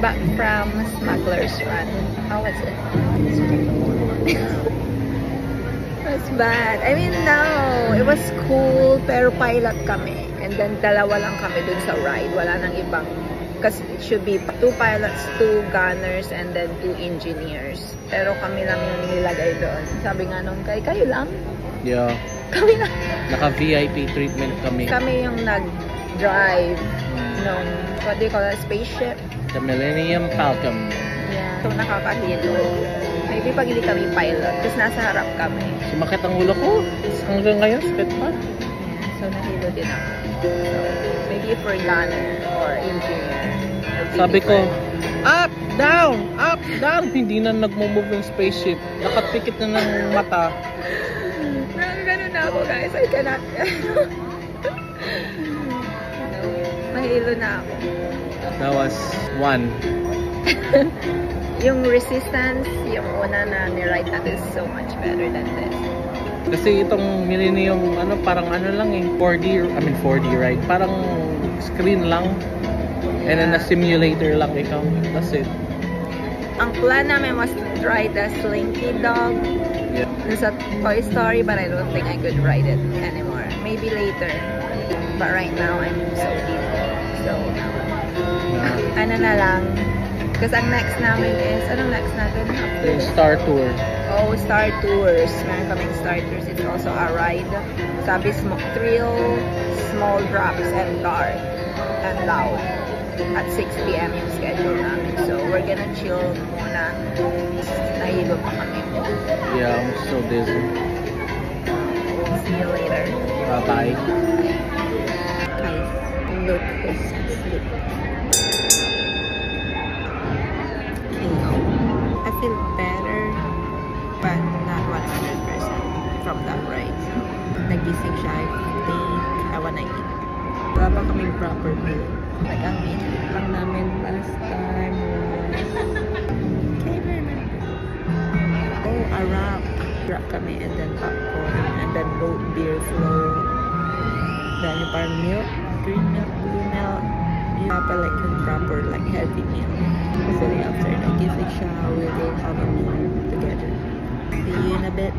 back from Smuggler's Run. How was it? It was bad. I mean, no. It was cool, pero pilot kami. And then, dalawa lang kami dun sa ride. Wala nang ibang. Kasi it should be 2 pilots, 2 gunners, and then 2 engineers. Pero kami lang yung nilagay doon. Sabi nga nung kayo lang? Yeah. Kami lang. Naka-VIP treatment kami. Kami yung nag-drive nung, what do you call it, spaceship? The Millennium Falcon. Yeah. So, nakakahilo. Maybe pag hindi kami pilot, kasi nasa harap kami. Sumakit ang ulo ko. Hanggang ngayon, sakit pa. Yeah. So, nahilo din ako. So, maybe for gunner or engineer. Sabi ko, up, down, up, down. Hindi na nagmo-move yung spaceship. Nakapikit na ng mata. Ganun na ako, guys. I cannot. Mahilo na ako. That was 1. Yung Resistance, yung una na ni-ride natin is so much better than this. Kasi itong Millennium, ano, parang ano lang eh, 4D ride. Parang screen lang. And then a simulator lang ikaw. That's it. Ang plan namin was to try the Slinky Dog. Yeah. It's a Toy Story, but I don't think I could ride it anymore. Maybe later. But right now, I'm so dizzy. So, ano na lang. Kasi ang next namin is, anong next natin? Yung Star Tour. Oh, Star Tours. Meron kaming Star Tours. It's also a ride. Sabi, thrill, small drops, and dark, and loud. At 6 p.m. yung schedule namin. So, we're gonna chill muna. Nahilo pa kami. Yeah, I'm so dizzy. See you later. Bye-bye. Guys, look who's asleep. I feel better, but not 100% from that ride. Nagising siya, I think I wanna eat. Wala pa kaming proper meal. Like, ang eat lang namin last time was... Can't remember. Oh, a wrap. Wrap kami, and then popcorn, and then root beer float. Then yung parang milk, green milk, blue milk. Yung like yung proper, like heavy meal. Kasi after nagising siya, we will have a meal together. See you in a bit.